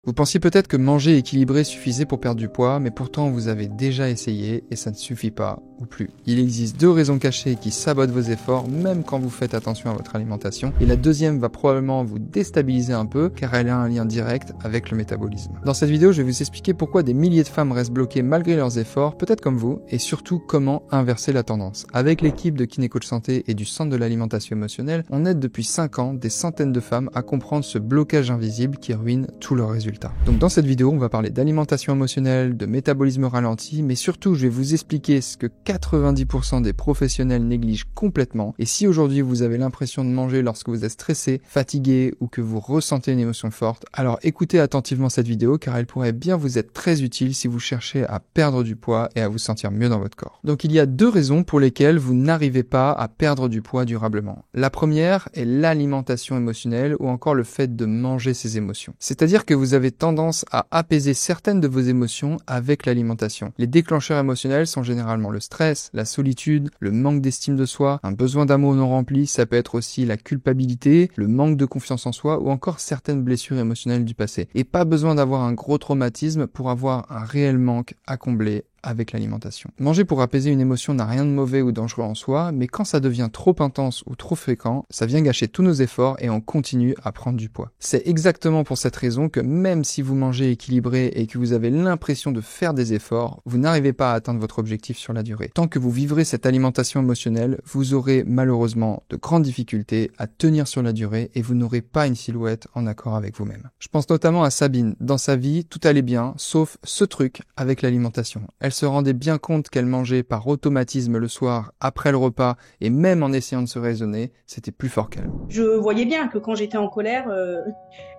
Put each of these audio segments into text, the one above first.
Vous pensiez peut-être que manger équilibré suffisait pour perdre du poids, mais pourtant vous avez déjà essayé et ça ne suffit pas, ou plus. Il existe deux raisons cachées qui sabotent vos efforts, même quand vous faites attention à votre alimentation, et la deuxième va probablement vous déstabiliser un peu, car elle a un lien direct avec le métabolisme. Dans cette vidéo, je vais vous expliquer pourquoi des milliers de femmes restent bloquées malgré leurs efforts, peut-être comme vous, et surtout comment inverser la tendance. Avec l'équipe de Kinécoach Santé et du Centre de l'alimentation émotionnelle, on aide depuis 5 ans des centaines de femmes à comprendre ce blocage invisible qui ruine tous leurs résultats. Donc dans cette vidéo, on va parler d'alimentation émotionnelle, de métabolisme ralenti, mais surtout je vais vous expliquer ce que 90% des professionnels négligent complètement. Et si aujourd'hui vous avez l'impression de manger lorsque vous êtes stressé, fatigué ou que vous ressentez une émotion forte, alors écoutez attentivement cette vidéo car elle pourrait bien vous être très utile si vous cherchez à perdre du poids et à vous sentir mieux dans votre corps. Donc il y a deux raisons pour lesquelles vous n'arrivez pas à perdre du poids durablement. La première est l'alimentation émotionnelle ou encore le fait de manger ses émotions. C'est-à-dire que vous avez tendance à apaiser certaines de vos émotions avec l'alimentation. Les déclencheurs émotionnels sont généralement le stress, la solitude, le manque d'estime de soi, un besoin d'amour non rempli, ça peut être aussi la culpabilité, le manque de confiance en soi ou encore certaines blessures émotionnelles du passé. Et pas besoin d'avoir un gros traumatisme pour avoir un réel manque à combler avec l'alimentation. Manger pour apaiser une émotion n'a rien de mauvais ou dangereux en soi, mais quand ça devient trop intense ou trop fréquent, ça vient gâcher tous nos efforts et on continue à prendre du poids. C'est exactement pour cette raison que même si vous mangez équilibré et que vous avez l'impression de faire des efforts, vous n'arrivez pas à atteindre votre objectif sur la durée. Tant que vous vivrez cette alimentation émotionnelle, vous aurez malheureusement de grandes difficultés à tenir sur la durée et vous n'aurez pas une silhouette en accord avec vous-même. Je pense notamment à Sabine. Dans sa vie, tout allait bien, sauf ce truc avec l'alimentation. Elle se rendait bien compte qu'elle mangeait par automatisme le soir, après le repas, et même en essayant de se raisonner, c'était plus fort qu'elle. Je voyais bien que quand j'étais en colère,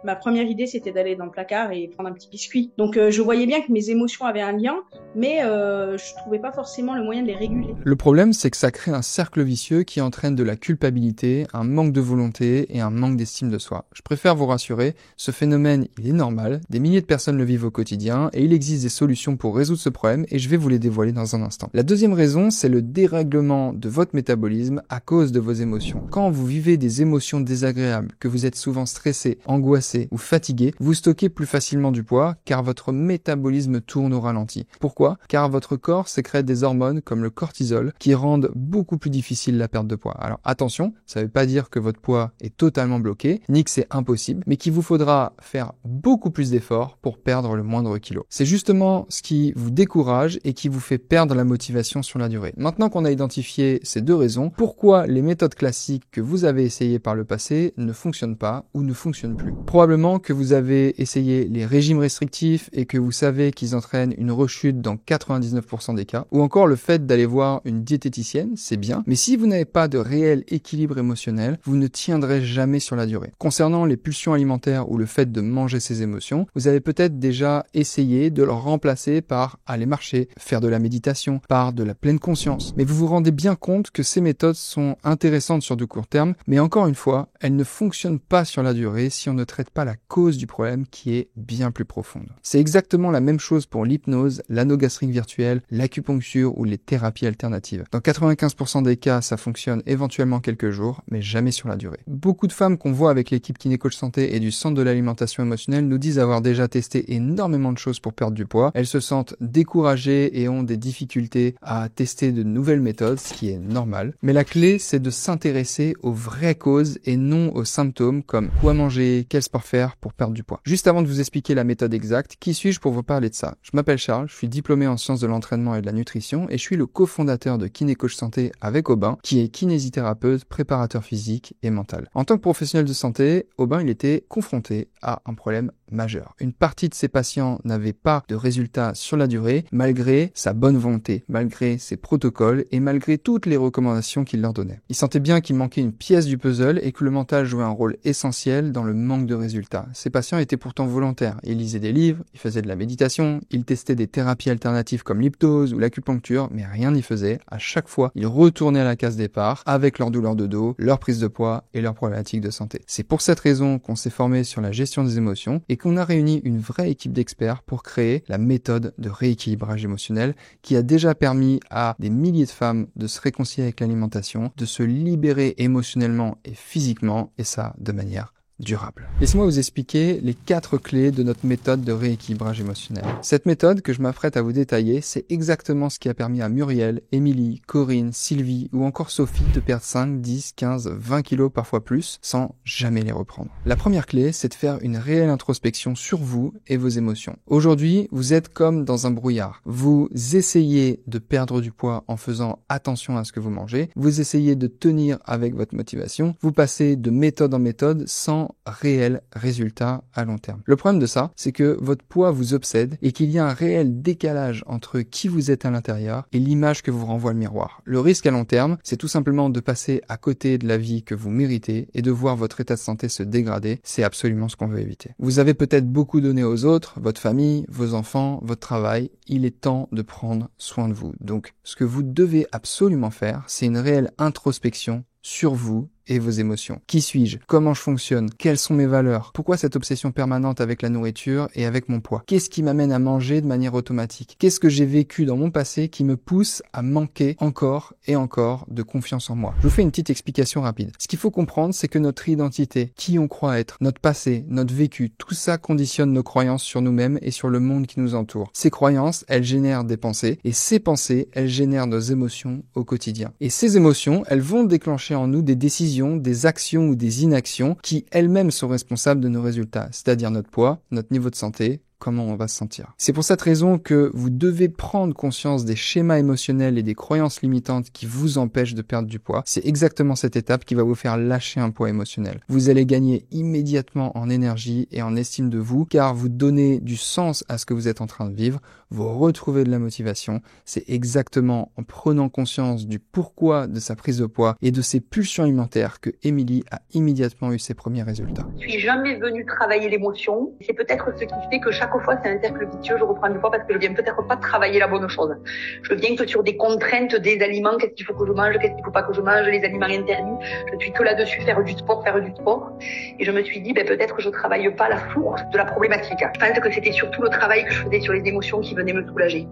ma première idée c'était d'aller dans le placard et prendre un petit biscuit. Donc je voyais bien que mes émotions avaient un lien, mais je trouvais pas forcément le moyen de les réguler. Le problème, c'est que ça crée un cercle vicieux qui entraîne de la culpabilité, un manque de volonté et un manque d'estime de soi. Je préfère vous rassurer, ce phénomène, il est normal, des milliers de personnes le vivent au quotidien et il existe des solutions pour résoudre ce problème et je vais vous les dévoiler dans un instant. La deuxième raison, c'est le dérèglement de votre métabolisme à cause de vos émotions. Quand vous vivez des émotions désagréables, que vous êtes souvent stressé, angoissé ou fatigué, vous stockez plus facilement du poids car votre métabolisme tourne au ralenti. Pourquoi ? Car votre corps sécrète des hormones comme le cortisol qui rendent beaucoup plus difficile la perte de poids. Alors attention, ça ne veut pas dire que votre poids est totalement bloqué, ni que c'est impossible, mais qu'il vous faudra faire beaucoup plus d'efforts pour perdre le moindre kilo. C'est justement ce qui vous décourage et qui vous fait perdre la motivation sur la durée. Maintenant qu'on a identifié ces deux raisons, pourquoi les méthodes classiques que vous avez essayées par le passé ne fonctionnent pas ou ne fonctionnent plus? Probablement que vous avez essayé les régimes restrictifs et que vous savez qu'ils entraînent une rechute dans 99% des cas, ou encore le fait d'aller voir une diététicienne, c'est bien, mais si vous n'avez pas de réel équilibre émotionnel, vous ne tiendrez jamais sur la durée. Concernant les pulsions alimentaires ou le fait de manger ses émotions, vous avez peut-être déjà essayé de le remplacer par aller marcher, faire de la méditation, par de la pleine conscience. Mais vous vous rendez bien compte que ces méthodes sont intéressantes sur du court terme, mais encore une fois, elles ne fonctionnent pas sur la durée si on ne traite pas la cause du problème qui est bien plus profonde. C'est exactement la même chose pour l'hypnose, l'anneau gastrique virtuel, l'acupuncture ou les thérapies alternatives. Dans 95% des cas, ça fonctionne éventuellement quelques jours, mais jamais sur la durée. Beaucoup de femmes qu'on voit avec l'équipe Kinécoach Santé et du Centre de l'alimentation émotionnelle nous disent avoir déjà testé énormément de choses pour perdre du poids. Elles se sentent découragées et ont des difficultés à tester de nouvelles méthodes, ce qui est normal. Mais la clé, c'est de s'intéresser aux vraies causes et non aux symptômes comme quoi manger, quel sport faire pour perdre du poids. Juste avant de vous expliquer la méthode exacte, qui suis-je pour vous parler de ça? Je m'appelle Charles, je suis diplômé en sciences de l'entraînement et de la nutrition et je suis le cofondateur de Kinécoach Santé avec Aubin, qui est kinésithérapeute, préparateur physique et mental. En tant que professionnel de santé, Aubin, il était confronté à un problème majeur. Une partie de ses patients n'avaient pas de résultats sur la durée, malgré sa bonne volonté, malgré ses protocoles et malgré toutes les recommandations qu'il leur donnait. Il sentait bien qu'il manquait une pièce du puzzle et que le mental jouait un rôle essentiel dans le manque de résultats. Ces patients étaient pourtant volontaires. Ils lisaient des livres, ils faisaient de la méditation, ils testaient des thérapies alternatives comme l'hypnose ou l'acupuncture, mais rien n'y faisait. À chaque fois, ils retournaient à la case départ avec leur douleur de dos, leur prise de poids et leurs problématiques de santé. C'est pour cette raison qu'on s'est formé sur la gestion des émotions et qu'on a réuni une vraie équipe d'experts pour créer la méthode de rééquilibrage émotionnel qui a déjà permis à des milliers de femmes de se réconcilier avec l'alimentation, de se libérer émotionnellement et physiquement, et ça de manière durable. Laissez-moi vous expliquer les 4 clés de notre méthode de rééquilibrage émotionnel. Cette méthode que je m'apprête à vous détailler, c'est exactement ce qui a permis à Muriel, Émilie, Corinne, Sylvie ou encore Sophie de perdre 5, 10, 15, 20 kilos, parfois plus, sans jamais les reprendre. La première clé, c'est de faire une réelle introspection sur vous et vos émotions. Aujourd'hui, vous êtes comme dans un brouillard. Vous essayez de perdre du poids en faisant attention à ce que vous mangez. Vous essayez de tenir avec votre motivation. Vous passez de méthode en méthode sans réel résultat à long terme. Le problème de ça, c'est que votre poids vous obsède et qu'il y a un réel décalage entre qui vous êtes à l'intérieur et l'image que vous renvoie le miroir. Le risque à long terme, c'est tout simplement de passer à côté de la vie que vous méritez et de voir votre état de santé se dégrader. C'est absolument ce qu'on veut éviter. Vous avez peut-être beaucoup donné aux autres, votre famille, vos enfants, votre travail. Il est temps de prendre soin de vous. Donc, ce que vous devez absolument faire, c'est une réelle introspection sur vous et vos émotions. Qui suis-je? Comment je fonctionne? Quelles sont mes valeurs? Pourquoi cette obsession permanente avec la nourriture et avec mon poids? Qu'est-ce qui m'amène à manger de manière automatique? Qu'est-ce que j'ai vécu dans mon passé qui me pousse à manquer encore et encore de confiance en moi? Je vous fais une petite explication rapide. Ce qu'il faut comprendre, c'est que notre identité, qui on croit être, notre passé, notre vécu, tout ça conditionne nos croyances sur nous-mêmes et sur le monde qui nous entoure. Ces croyances, elles génèrent des pensées et ces pensées, elles génèrent nos émotions au quotidien. Et ces émotions, elles vont déclencher en nous des décisions, des actions ou des inactions qui elles-mêmes sont responsables de nos résultats, c'est-à-dire notre poids, notre niveau de santé, comment on va se sentir. C'est pour cette raison que vous devez prendre conscience des schémas émotionnels et des croyances limitantes qui vous empêchent de perdre du poids. C'est exactement cette étape qui va vous faire lâcher un poids émotionnel. Vous allez gagner immédiatement en énergie et en estime de vous, car vous donnez du sens à ce que vous êtes en train de vivre, vous retrouvez de la motivation. C'est exactement en prenant conscience du pourquoi de sa prise de poids et de ses pulsions alimentaires que Émilie a immédiatement eu ses premiers résultats. Je suis jamais venue travailler l'émotion. C'est peut-être ce qui fait que chaque fois c'est un cercle vicieux, je reprends du poids parce que je viens peut-être pas travailler la bonne chose. Je viens que sur des contraintes des aliments, qu'est-ce qu'il faut que je mange, qu'est-ce qu'il faut pas que je mange, les aliments interdits. Je suis que là-dessus, faire du sport. Et je me suis dit, peut-être que je travaille pas la source de la problématique. Je pense que c'était surtout le travail que je faisais sur les émotions qui venait me soulager.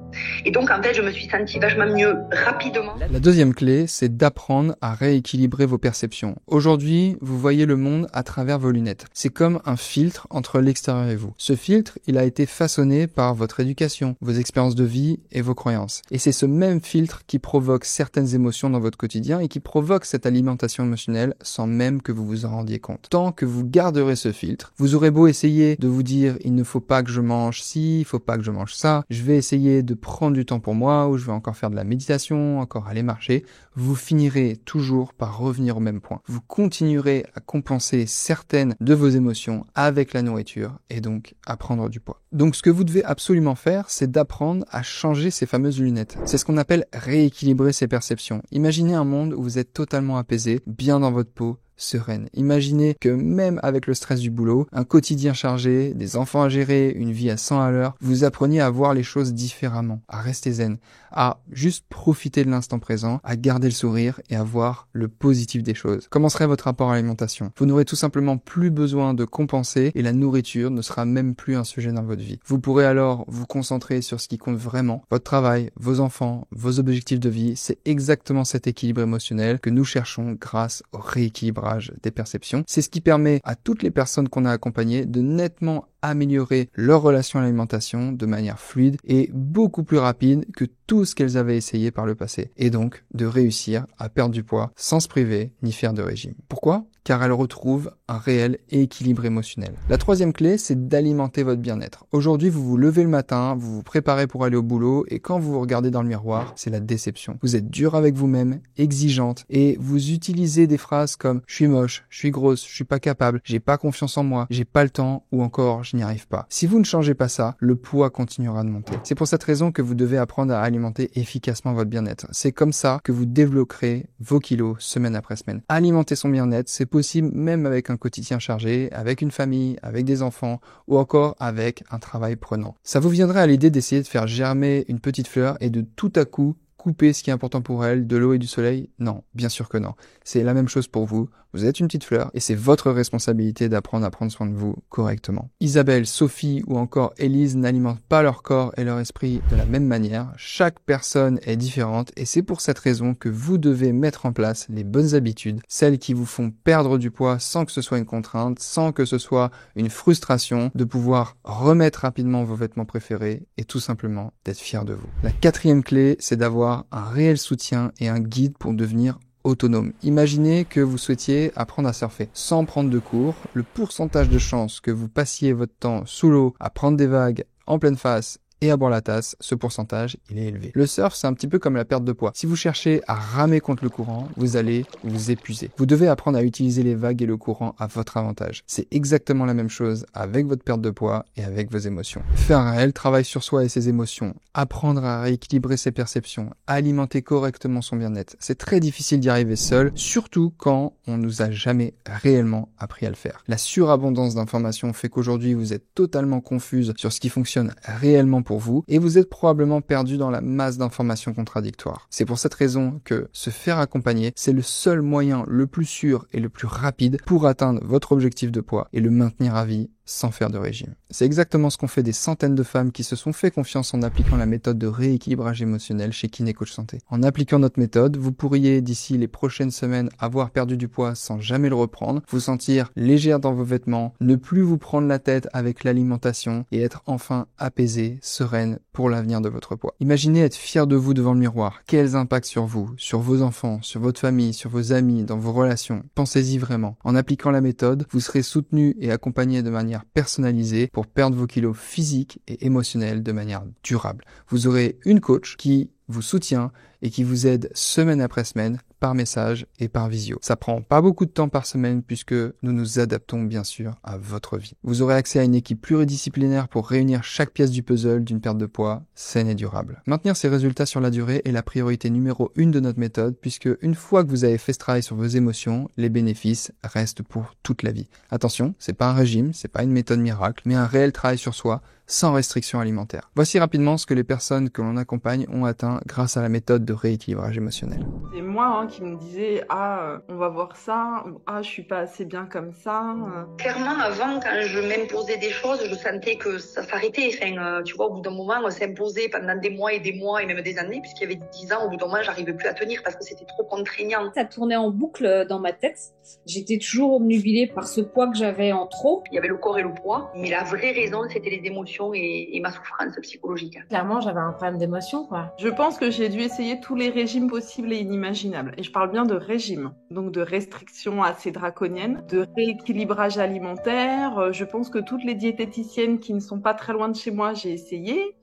Et donc, en fait, je me suis sentie vachement mieux rapidement. La deuxième clé, c'est d'apprendre à rééquilibrer vos perceptions. Aujourd'hui, vous voyez le monde à travers vos lunettes. C'est comme un filtre entre l'extérieur et vous. Ce filtre, il a été façonné par votre éducation, vos expériences de vie et vos croyances. Et c'est ce même filtre qui provoque certaines émotions dans votre quotidien et qui provoque cette alimentation émotionnelle sans même que vous vous en rendiez compte. Tant que vous garderez ce filtre, vous aurez beau essayer de vous dire il ne faut pas que je mange ci, il faut pas que je mange ça, je vais essayer de prendre du temps pour moi ou je vais encore faire de la méditation, encore aller marcher, vous finirez toujours par revenir au même point. Vous continuerez à compenser certaines de vos émotions avec la nourriture et donc à prendre du poids. Donc ce que vous devez absolument faire, c'est d'apprendre à changer ces fameuses lunettes. C'est ce qu'on appelle rééquilibrer ses perceptions. Imaginez un monde où vous êtes totalement apaisé, bien dans votre peau, sereine. Imaginez que même avec le stress du boulot, un quotidien chargé, des enfants à gérer, une vie à 100 à l'heure, vous appreniez à voir les choses différemment, à rester zen, à juste profiter de l'instant présent, à garder le sourire et à voir le positif des choses. Comment serait votre rapport à l'alimentation? Vous n'aurez tout simplement plus besoin de compenser et la nourriture ne sera même plus un sujet dans votre vie. Vous pourrez alors vous concentrer sur ce qui compte vraiment, votre travail, vos enfants, vos objectifs de vie. C'est exactement cet équilibre émotionnel que nous cherchons grâce au rééquilibrage des perceptions. C'est ce qui permet à toutes les personnes qu'on a accompagnées de nettement améliorer leur relation à l'alimentation de manière fluide et beaucoup plus rapide que tout ce qu'elles avaient essayé par le passé. Et donc, de réussir à perdre du poids sans se priver ni faire de régime. Pourquoi? Car elles retrouvent un réel équilibre émotionnel. La troisième clé, c'est d'alimenter votre bien-être. Aujourd'hui, vous vous levez le matin, vous vous préparez pour aller au boulot et quand vous vous regardez dans le miroir, c'est la déception. Vous êtes dur avec vous-même, exigeante et vous utilisez des phrases comme « je suis moche, je suis grosse, je suis pas capable, j'ai pas confiance en moi, j'ai pas le temps » ou encore « je n'y arrive pas ». Si vous ne changez pas ça, le poids continuera de monter. C'est pour cette raison que vous devez apprendre à alimenter efficacement votre bien-être. C'est comme ça que vous développerez vos kilos semaine après semaine. Alimenter son bien-être, c'est possible même avec un quotidien chargé, avec une famille, avec des enfants ou encore avec un travail prenant. Ça vous viendrait à l'idée d'essayer de faire germer une petite fleur et de tout à coup couper ce qui est important pour elle, de l'eau et du soleil? Non, bien sûr que non. C'est la même chose pour vous. Vous êtes une petite fleur et c'est votre responsabilité d'apprendre à prendre soin de vous correctement. Isabelle, Sophie ou encore Élise n'alimentent pas leur corps et leur esprit de la même manière. Chaque personne est différente et c'est pour cette raison que vous devez mettre en place les bonnes habitudes, celles qui vous font perdre du poids sans que ce soit une contrainte, sans que ce soit une frustration, de pouvoir remettre rapidement vos vêtements préférés et tout simplement d'être fier de vous. La 4e clé, c'est d'avoir un réel soutien et un guide pour devenir autonome. Imaginez que vous souhaitiez apprendre à surfer sans prendre de cours. Le pourcentage de chances que vous passiez votre temps sous l'eau à prendre des vagues en pleine face et à boire la tasse, ce pourcentage, il est élevé. Le surf, c'est un petit peu comme la perte de poids. Si vous cherchez à ramer contre le courant, vous allez vous épuiser. Vous devez apprendre à utiliser les vagues et le courant à votre avantage. C'est exactement la même chose avec votre perte de poids et avec vos émotions. Faire un réel travail sur soi et ses émotions, apprendre à rééquilibrer ses perceptions, alimenter correctement son bien-être. C'est très difficile d'y arriver seul, surtout quand on nous a jamais réellement appris à le faire. La surabondance d'informations fait qu'aujourd'hui vous êtes totalement confuse sur ce qui fonctionne réellement pour vous et vous êtes probablement perdu dans la masse d'informations contradictoires. C'est pour cette raison que se faire accompagner, c'est le seul moyen le plus sûr et le plus rapide pour atteindre votre objectif de poids et le maintenir à vie sans faire de régime. C'est exactement ce qu'ont fait des centaines de femmes qui se sont fait confiance en appliquant la méthode de rééquilibrage émotionnel chez Kiné Coach Santé. En appliquant notre méthode, vous pourriez d'ici les prochaines semaines avoir perdu du poids sans jamais le reprendre, vous sentir légère dans vos vêtements, ne plus vous prendre la tête avec l'alimentation et être enfin apaisée, sereine pour l'avenir de votre poids. Imaginez être fier de vous devant le miroir. Quels impacts sur vous, sur vos enfants, sur votre famille, sur vos amis, dans vos relations. Pensez-y vraiment. En appliquant la méthode, vous serez soutenu et accompagné de manière personnalisée pour perdre vos kilos physiques et émotionnels de manière durable. Vous aurez une coach qui vous soutient et qui vous aide semaine après semaine par message et par visio. Ça prend pas beaucoup de temps par semaine puisque nous nous adaptons bien sûr à votre vie. Vous aurez accès à une équipe pluridisciplinaire pour réunir chaque pièce du puzzle d'une perte de poids saine et durable. Maintenir ces résultats sur la durée est la priorité numéro 1 de notre méthode puisque une fois que vous avez fait ce travail sur vos émotions, les bénéfices restent pour toute la vie. Attention, c'est pas un régime, c'est pas une méthode miracle, mais un réel travail sur soi sans restriction alimentaire. Voici rapidement ce que les personnes que l'on accompagne ont atteint grâce à la méthode de rééquilibrage émotionnel. C'est moi qui me disais on va voir ça, ou je suis pas assez bien comme ça. Clairement, avant, quand je m'imposais des choses, je sentais que ça s'arrêtait. Enfin, tu vois, au bout d'un moment, s'imposer pendant des mois et même des années, puisqu'il y avait 10 ans, au bout d'un moment, j'arrivais plus à tenir parce que c'était trop contraignant. Ça tournait en boucle dans ma tête. J'étais toujours obnubilée par ce poids que j'avais en trop. Il y avait le corps et le poids, mais la vraie raison, c'était les émotions et ma souffrance psychologique. Clairement, j'avais un problème d'émotion, quoi. Je pense que j'ai dû essayer tous les régimes possibles et inimaginables. Et je parle bien de régime, donc de restrictions assez draconiennes, de rééquilibrage alimentaire. Je pense que toutes les diététiciennes qui ne sont pas très loin de chez moi, j'ai essayé.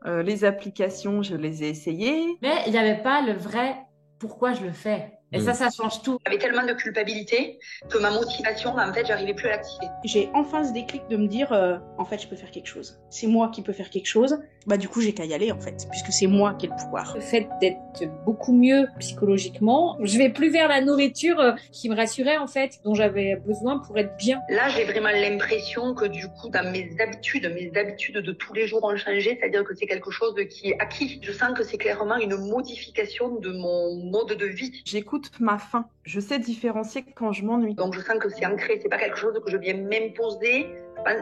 Les applications, je les ai essayées. Mais il n'y avait pas le vrai pourquoi je le fais. Et ça change tout. J'avais tellement de culpabilité que ma motivation, en fait, j'arrivais plus à l'activer. J'ai enfin ce déclic de me dire, en fait, je peux faire quelque chose. C'est moi qui peux faire quelque chose. Bah, du coup, j'ai qu'à y aller, en fait, puisque c'est moi qui ai le pouvoir. Le fait d'être beaucoup mieux psychologiquement, je vais plus vers la nourriture qui me rassurait, en fait, dont j'avais besoin pour être bien. Là, j'ai vraiment l'impression que, du coup, dans mes habitudes de tous les jours ont changé, c'est-à-dire que c'est quelque chose qui est acquis. Je sens que c'est clairement une modification de mon mode de vie. J'écoute ma faim. Je sais différencier quand je m'ennuie. Donc je sens que c'est ancré, c'est pas quelque chose que je viens m'imposer.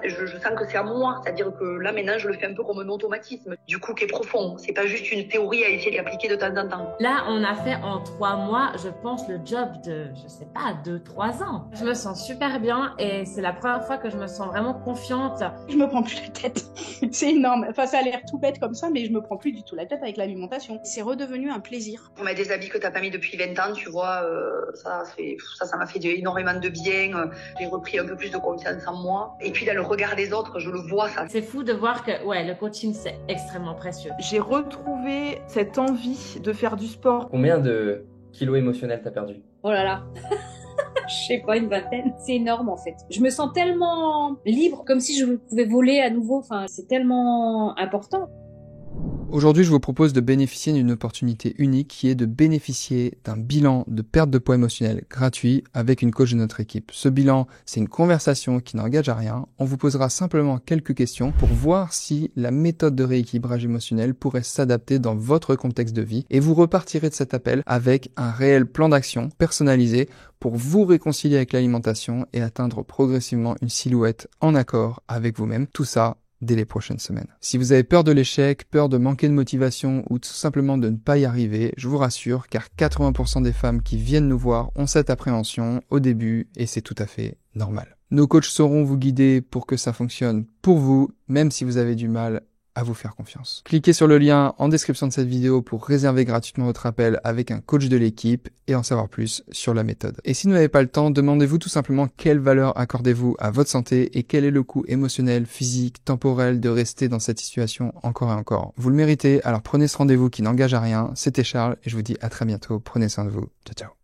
Je sens que c'est à moi, c'est-à-dire que là maintenant je le fais un peu comme un automatisme, du coup qui est profond. C'est pas juste une théorie à essayer d'appliquer de temps en temps. Là, on a fait en 3 mois, je pense, le job de, je sais pas, 2-3 ans. Je me sens super bien et c'est la première fois que je me sens vraiment confiante. Je me prends plus la tête. C'est énorme. Enfin, ça a l'air tout bête comme ça, mais je me prends plus du tout la tête avec l'alimentation. C'est redevenu un plaisir. On met des habits que t'as pas mis depuis 20 ans, tu vois, ça m'a fait énormément de bien. J'ai repris un peu plus de confiance en moi. Et puis dans le regard des autres, je le vois ça. C'est fou de voir que le coaching c'est extrêmement précieux. J'ai retrouvé cette envie de faire du sport. Combien de kilos émotionnels t'as perdu? Oh là là. Je sais pas, une vingtaine. C'est énorme en fait. Je me sens tellement libre, comme si je pouvais voler à nouveau. Enfin, c'est tellement important. Aujourd'hui, je vous propose de bénéficier d'une opportunité unique qui est de bénéficier d'un bilan de perte de poids émotionnel gratuit avec une coach de notre équipe. Ce bilan, c'est une conversation qui n'engage à rien. On vous posera simplement quelques questions pour voir si la méthode de rééquilibrage émotionnel pourrait s'adapter dans votre contexte de vie et vous repartirez de cet appel avec un réel plan d'action personnalisé pour vous réconcilier avec l'alimentation et atteindre progressivement une silhouette en accord avec vous-même. Tout ça dès les prochaines semaines. Si vous avez peur de l'échec, peur de manquer de motivation ou tout simplement de ne pas y arriver, je vous rassure car 80% des femmes qui viennent nous voir ont cette appréhension au début et c'est tout à fait normal. Nos coachs sauront vous guider pour que ça fonctionne pour vous, même si vous avez du mal à vous faire confiance. Cliquez sur le lien en description de cette vidéo pour réserver gratuitement votre appel avec un coach de l'équipe et en savoir plus sur la méthode. Et si vous n'avez pas le temps, demandez-vous tout simplement quelle valeur accordez-vous à votre santé et quel est le coût émotionnel, physique, temporel de rester dans cette situation encore et encore. Vous le méritez, alors prenez ce rendez-vous qui n'engage à rien. C'était Charles et je vous dis à très bientôt. Prenez soin de vous. Ciao, ciao.